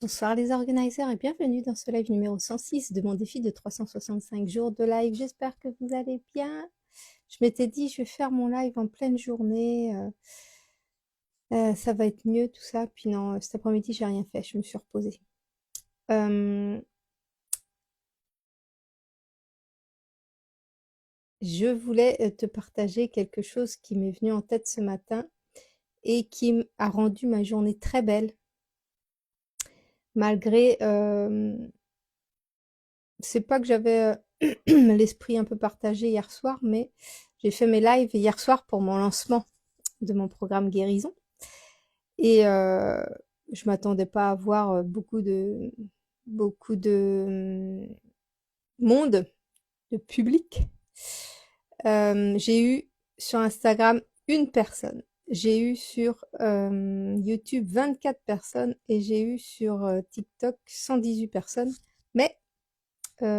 Bonsoir les organiseurs et bienvenue dans ce live numéro 106 de mon défi de 365 jours de live. J'espère que vous allez bien. Je m'étais dit je vais faire mon live en pleine journée, ça va être mieux tout ça. Puis non, cet après-midi j'ai rien fait, je me suis reposée. Je voulais te partager quelque chose qui m'est venu en tête ce matin et qui a rendu ma journée très belle, malgré c'est pas que j'avais l'esprit un peu partagé hier soir, mais j'ai fait mes lives hier soir pour mon lancement de mon programme guérison. Et je m'attendais pas à voir beaucoup de monde, de public. J'ai eu sur Instagram une personne. J'ai eu sur YouTube 24 personnes et j'ai eu sur TikTok 118 personnes. Mais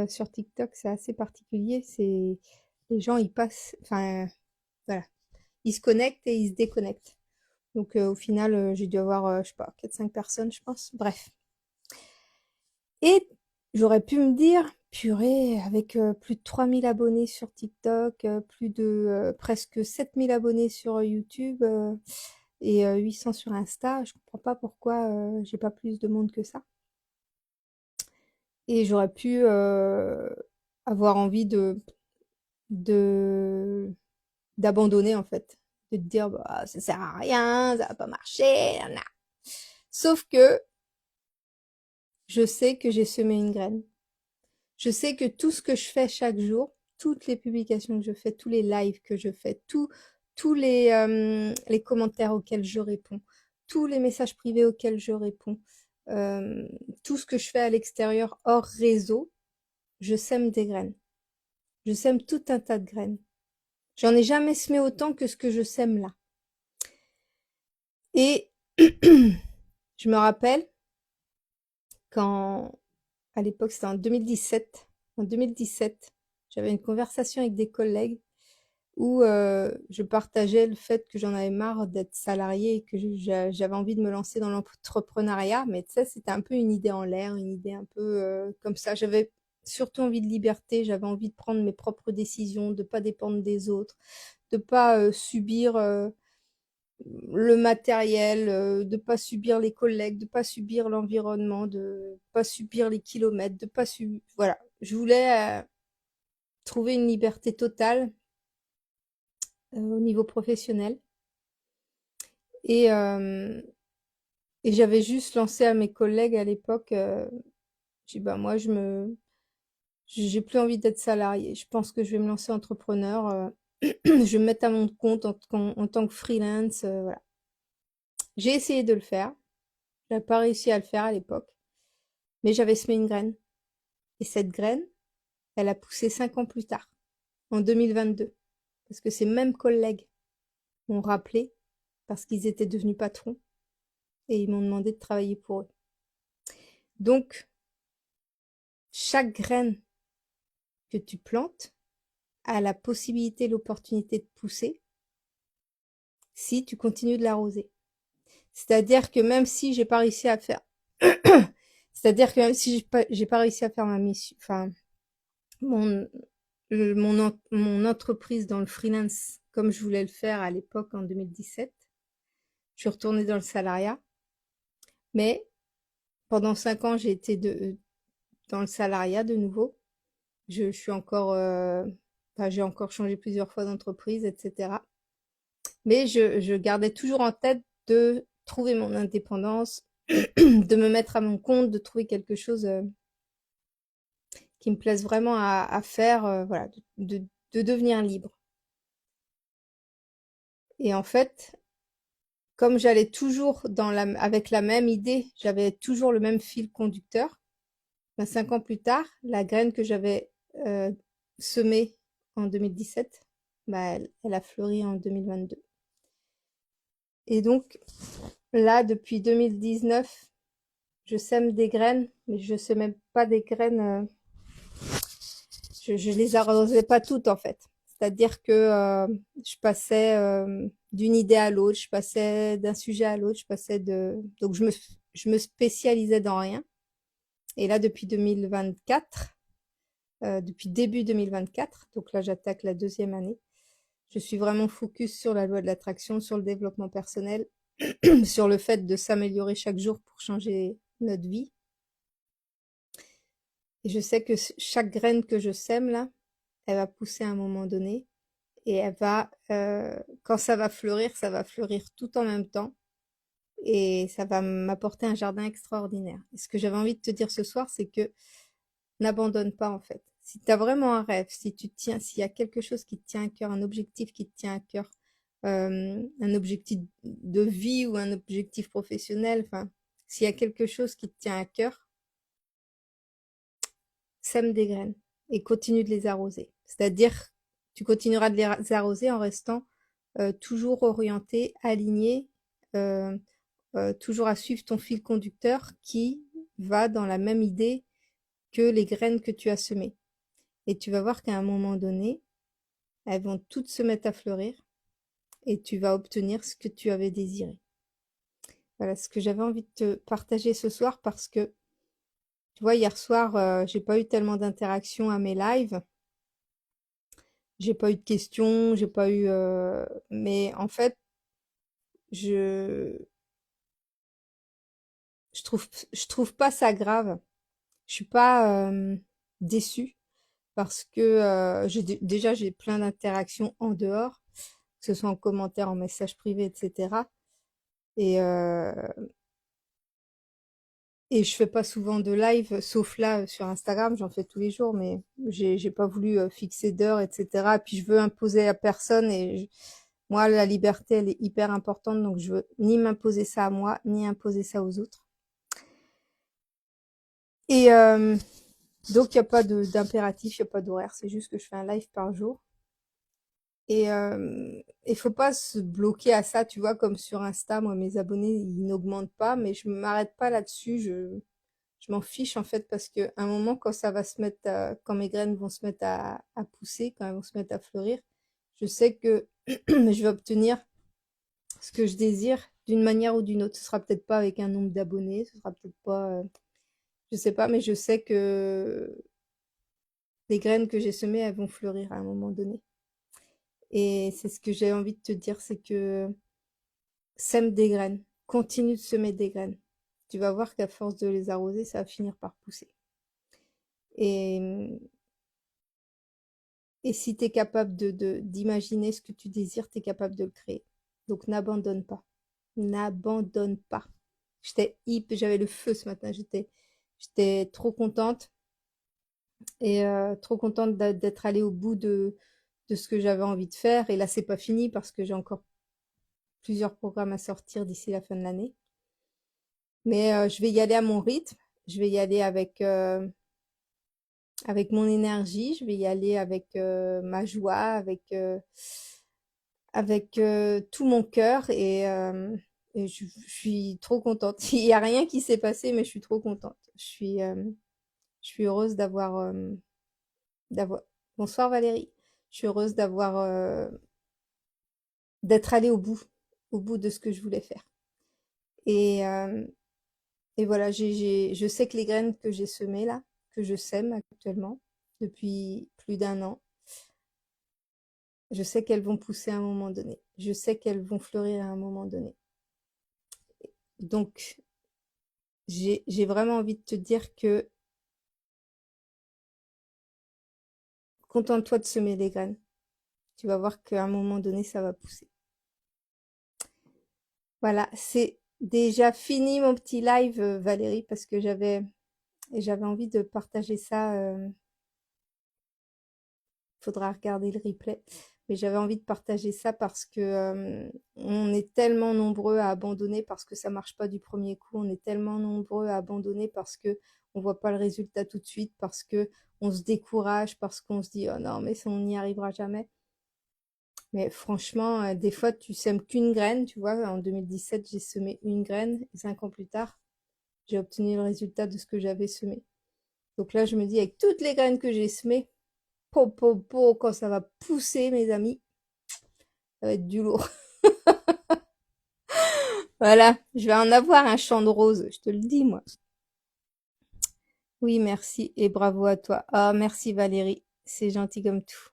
sur TikTok, c'est assez particulier. C'est les gens, ils passent, enfin voilà, ils se connectent et ils se déconnectent. Donc au final, j'ai dû avoir, je sais pas, 4-5 personnes, je pense. Bref. Et j'aurais pu me dire, purée, avec plus de 3000 abonnés sur TikTok, plus de presque 7000 abonnés sur YouTube et 800 sur Insta, je comprends pas pourquoi j'ai pas plus de monde que ça. Et j'aurais pu avoir envie de d'abandonner en fait, de te dire bah ça sert à rien, ça va pas marcher, nan, nan. Sauf que je sais que j'ai semé une graine. Je sais que tout ce que je fais chaque jour, toutes les publications que je fais, tous les lives que je fais, tous les commentaires auxquels je réponds, tous les messages privés auxquels je réponds, euh, tout ce que je fais à l'extérieur hors réseau, je sème des graines. Je sème tout un tas de graines. J'en ai jamais semé autant que ce que je sème là. Et je me rappelle quand, à l'époque, c'était en 2017. En 2017, j'avais une conversation avec des collègues où je partageais le fait que j'en avais marre d'être salariée et que j'avais envie de me lancer dans l'entrepreneuriat. Mais tu sais, c'était un peu une idée en l'air, une idée un peu comme ça. J'avais surtout envie de liberté, j'avais envie de prendre mes propres décisions, de pas dépendre des autres, de pas subir le matériel, de pas subir les collègues, de pas subir l'environnement, de pas subir les kilomètres, de pas subir... Voilà, je voulais trouver une liberté totale au niveau professionnel. Et, euh, et j'avais juste lancé à mes collègues à l'époque, j'ai dit, bah moi j'ai plus envie d'être salarié. Je pense que je vais me lancer entrepreneur. Je vais me mettre à mon compte en tant que freelance. Voilà. J'ai essayé de le faire. J'avais pas réussi à le faire à l'époque, mais j'avais semé une graine. Et cette graine, elle a poussé 5 ans plus tard, en 2022, parce que ces mêmes collègues m'ont rappelé parce qu'ils étaient devenus patrons et ils m'ont demandé de travailler pour eux. Donc, chaque graine que tu plantes a la possibilité, l'opportunité de pousser si tu continues de l'arroser. C'est-à-dire que même si j'ai pas réussi à faire, c'est-à-dire que même si j'ai pas réussi à faire ma mission, enfin, mon, mon entreprise dans le freelance comme je voulais le faire à l'époque en 2017, je suis retournée dans le salariat, mais pendant 5 ans, j'ai été dans le salariat de nouveau. Je suis encore, enfin, j'ai encore changé plusieurs fois d'entreprise, etc. Mais je gardais toujours en tête de trouver mon indépendance, de me mettre à mon compte, de trouver quelque chose qui me plaise vraiment à faire, voilà, de devenir libre. Et en fait, comme j'allais toujours avec la même idée, j'avais toujours le même fil conducteur, ben, 5 ans plus tard, la graine que j'avais semée en 2017, ben, elle a fleuri en 2022. Et donc, là, depuis 2019, je sème des graines, mais je sème même pas des graines, je les arrosais pas toutes en fait. C'est-à-dire que je passais d'une idée à l'autre, je passais d'un sujet à l'autre, je passais de... Donc je me spécialisais dans rien. Et là, depuis 2024, depuis début 2024, donc là, j'attaque la deuxième année, je suis vraiment focus sur la loi de l'attraction, sur le développement personnel, sur le fait de s'améliorer chaque jour pour changer notre vie. Et je sais que chaque graine que je sème là, elle va pousser à un moment donné et elle va, quand ça va fleurir tout en même temps et ça va m'apporter un jardin extraordinaire. Et ce que j'avais envie de te dire ce soir, c'est que n'abandonne pas en fait. Si tu as vraiment un rêve, si tu tiens, s'il y a quelque chose qui te tient à cœur, un objectif qui te tient à cœur, un objectif de vie ou un objectif professionnel, enfin, s'il y a quelque chose qui te tient à cœur, sème des graines et continue de les arroser. C'est-à-dire, tu continueras de les arroser en restant toujours orienté, aligné, euh, toujours à suivre ton fil conducteur qui va dans la même idée que les graines que tu as semées. Et tu vas voir qu'à un moment donné, elles vont toutes se mettre à fleurir et tu vas obtenir ce que tu avais désiré. Voilà ce que j'avais envie de te partager ce soir parce que, tu vois, hier soir, j'ai pas eu tellement d'interactions à mes lives. J'ai pas eu de questions, j'ai pas eu, mais en fait, je, je trouve pas ça grave. Je suis pas déçue parce que déjà j'ai plein d'interactions en dehors, que ce soit en commentaire, en message privé, etc. Et, euh, et je fais pas souvent de live, sauf là sur Instagram, j'en fais tous les jours, mais j'ai pas voulu fixer d'heure, etc. Et puis je veux imposer à personne moi la liberté elle est hyper importante, donc je veux ni m'imposer ça à moi, ni imposer ça aux autres. Et donc il y a pas d'impératif, il y a pas d'horaire, c'est juste que je fais un live par jour. Et il faut pas se bloquer à ça, tu vois, comme sur Insta, moi mes abonnés ils n'augmentent pas, mais je m'arrête pas là-dessus, je m'en fiche en fait parce que un moment quand ça va se mettre quand mes graines vont se mettre à pousser, quand elles vont se mettre à fleurir, je sais que je vais obtenir ce que je désire d'une manière ou d'une autre. Ce sera peut-être pas avec un nombre d'abonnés, ce sera peut-être pas, je sais pas, mais je sais que les graines que j'ai semées, elles vont fleurir à un moment donné. Et c'est ce que j'ai envie de te dire, c'est que sème des graines, continue de semer des graines. Tu vas voir qu'à force de les arroser, ça va finir par pousser. Et Et si tu es capable d'imaginer ce que tu désires, tu es capable de le créer. Donc n'abandonne pas. N'abandonne pas. J'avais le feu ce matin. J'étais trop contente et trop contente d'être allée au bout de ce que j'avais envie de faire. Et là, c'est pas fini parce que j'ai encore plusieurs programmes à sortir d'ici la fin de l'année. Mais je vais y aller à mon rythme. Je vais y aller avec mon énergie. Je vais y aller avec ma joie, avec tout mon cœur et je suis trop contente. Il n'y a rien qui s'est passé, mais je suis trop contente. Je suis heureuse d'avoir. Bonsoir Valérie. Je suis heureuse d'être allée au bout de ce que je voulais faire. Et, euh, et voilà, je sais que les graines que j'ai semées là, que je sème actuellement depuis plus d'un an, je sais qu'elles vont pousser à un moment donné. Je sais qu'elles vont fleurir à un moment donné. Donc, j'ai vraiment envie de te dire que contente-toi de semer des graines. Tu vas voir qu'à un moment donné, ça va pousser. Voilà, c'est déjà fini mon petit live, Valérie, parce que j'avais envie de partager ça. Faudra regarder le replay. Mais j'avais envie de partager ça parce que on est tellement nombreux à abandonner parce que ça marche pas du premier coup. On est tellement nombreux à abandonner parce que on voit pas le résultat tout de suite, parce que on se décourage, parce qu'on se dit oh non mais ça, on n'y arrivera jamais. Mais franchement, des fois tu sèmes qu'une graine, tu vois. En 2017, j'ai semé une graine et 5 ans plus tard, j'ai obtenu le résultat de ce que j'avais semé. Donc là, je me dis avec toutes les graines que j'ai semées, quand ça va pousser, mes amis, ça va être du lourd. Voilà, je vais en avoir un champ de roses, je te le dis, moi. Oui, merci et bravo à toi. Ah, merci Valérie, c'est gentil comme tout.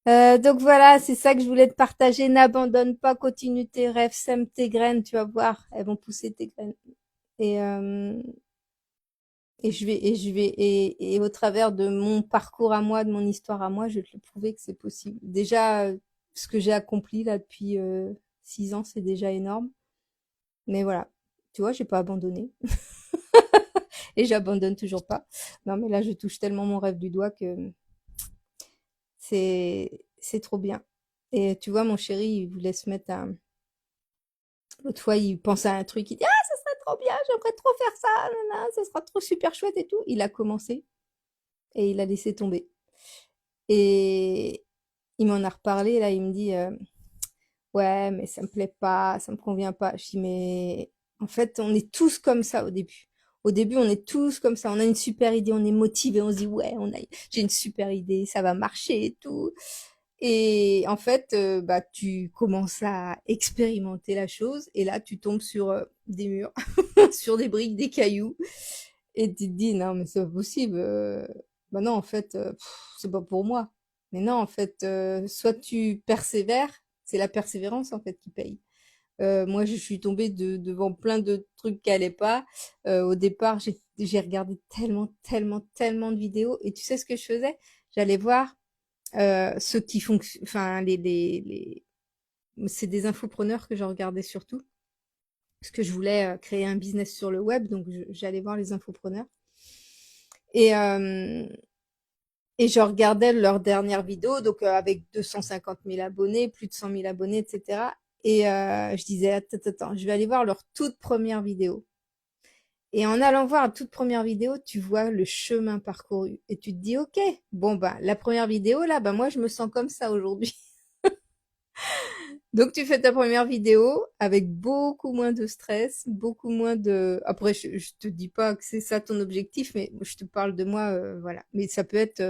Donc voilà, c'est ça que je voulais te partager. N'abandonne pas, continue tes rêves, sème tes graines, tu vas voir, elles vont pousser tes graines. Et, euh, et au travers de mon parcours à moi, de mon histoire à moi, je vais te le prouver que c'est possible. Déjà, ce que j'ai accompli là depuis 6 ans, c'est déjà énorme. Mais voilà, tu vois, j'ai pas abandonné et j'abandonne toujours pas. Non, mais là, je touche tellement mon rêve du doigt que c'est trop bien. Et tu vois, mon chéri, il voulait se mettre à. L'autre fois, il pensait à un truc, il dit ah, ça serait trop bien, j'aimerais trop faire ça, nanana, ça sera trop super chouette et tout. Il a commencé et il a laissé tomber. Et il m'en a reparlé, là, il me dit ouais, mais ça me plaît pas, ça me convient pas. Je dis mais en fait, on est tous comme ça au début. Au début, on est tous comme ça. On a une super idée, on est motivé, on se dit ouais, j'ai une super idée, ça va marcher et tout. Et en fait, bah, tu commences à expérimenter la chose et là, tu tombes sur des murs, sur des briques, des cailloux et tu te dis non, mais c'est pas possible. Bah non, en fait, c'est pas pour moi. Mais non, en fait, soit tu persévères, c'est la persévérance en fait qui paye. Moi, je suis tombée devant plein de trucs qui allaient pas. Au départ, j'ai regardé tellement, tellement, tellement de vidéos et tu sais ce que je faisais? J'allais voir ceux qui fonctionnent, enfin c'est des infopreneurs que je regardais surtout parce que je voulais créer un business sur le web, donc j'allais voir les infopreneurs et et je regardais leurs dernières vidéos, donc avec 250 000 abonnés, plus de 100 000 abonnés, etc. Et je disais attends, attends, attends, je vais aller voir leur toute première vidéo. Et en allant voir la toute première vidéo, tu vois le chemin parcouru et tu te dis ok, bon bah la première vidéo là, bah moi je me sens comme ça aujourd'hui. Donc tu fais ta première vidéo avec beaucoup moins de stress, beaucoup moins de. Après, je te dis pas que c'est ça ton objectif, mais je te parle de moi, voilà. Mais ça peut être,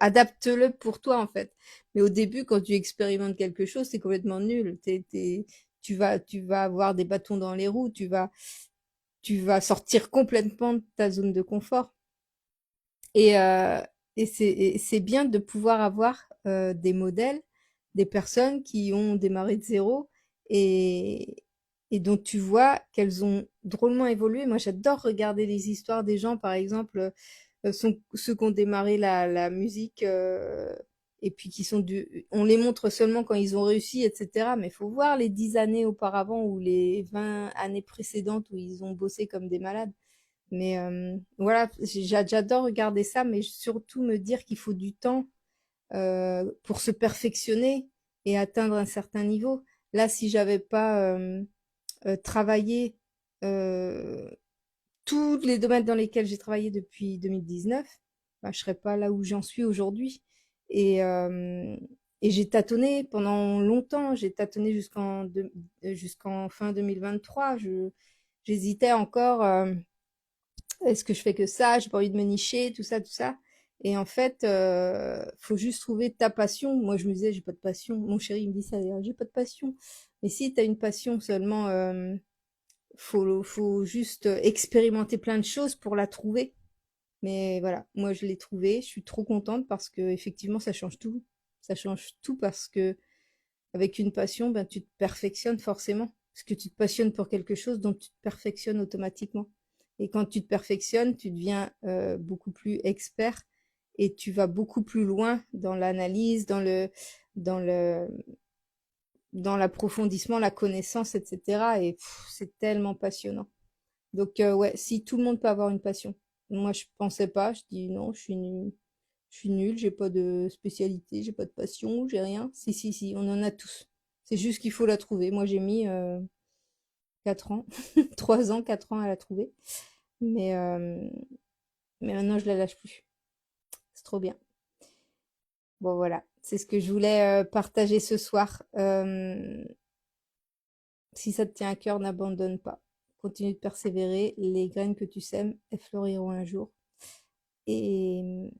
adapte-le pour toi en fait. Mais au début, quand tu expérimentes quelque chose, c'est complètement nul. Tu vas avoir des bâtons dans les roues, tu vas sortir complètement de ta zone de confort. Et, c'est bien de pouvoir avoir des modèles, des personnes qui ont démarré de zéro et, et dont tu vois qu'elles ont drôlement évolué. Moi, j'adore regarder les histoires des gens, par exemple, ceux qui ont démarré la musique et puis qui sont on les montre seulement quand ils ont réussi, etc. Mais il faut voir les 10 années auparavant ou les 20 années précédentes où ils ont bossé comme des malades. Mais voilà, j'adore regarder ça, mais surtout me dire qu'il faut du temps pour se perfectionner et atteindre un certain niveau. Là, si j'avais pas travaillé euh, tous les domaines dans lesquels j'ai travaillé depuis 2019, bah, je serais pas là où j'en suis aujourd'hui. Et, euh, et j'ai tâtonné pendant longtemps. J'ai tâtonné jusqu'en fin 2023. J'hésitais encore. Est-ce que je fais que ça? J'ai pas envie de me nicher, tout ça, tout ça. Et en fait, faut juste trouver ta passion. Moi, je me disais, j'ai pas de passion. Mon chéri il me dit ça d'ailleurs, j'ai pas de passion. Mais si tu as une passion seulement, faut juste expérimenter plein de choses pour la trouver. Mais voilà, moi je l'ai trouvée. Je suis trop contente parce que effectivement, ça change tout. Ça change tout parce que avec une passion, ben tu te perfectionnes forcément. Parce que tu te passionnes pour quelque chose, donc tu te perfectionnes automatiquement. Et quand tu te perfectionnes, tu deviens beaucoup plus expert et tu vas beaucoup plus loin dans l'analyse, dans le, dans l'approfondissement, la connaissance, etc. Et c'est tellement passionnant. Donc ouais, si tout le monde peut avoir une passion. Moi, je pensais pas. Je dis non, je suis nulle. Je suis nulle, j'ai pas de spécialité, j'ai pas de passion, j'ai rien. Si, si, si, on en a tous. C'est juste qu'il faut la trouver. Moi, j'ai mis 4 ans, 3 ans, 4 ans à la trouver. Mais, euh, mais maintenant, je la lâche plus. C'est trop bien. Bon, voilà. C'est ce que je voulais partager ce soir. Si ça te tient à cœur, n'abandonne pas. Continue de persévérer. Les graines que tu sèmes, elles fleuriront un jour. Et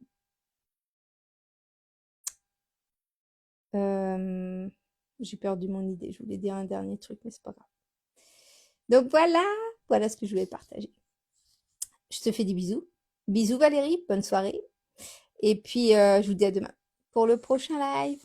j'ai perdu mon idée. Je voulais dire un dernier truc, mais c'est pas grave. Donc voilà ce que je voulais partager. Je te fais des bisous. Bisous Valérie, bonne soirée. Et puis je vous dis à demain pour le prochain live.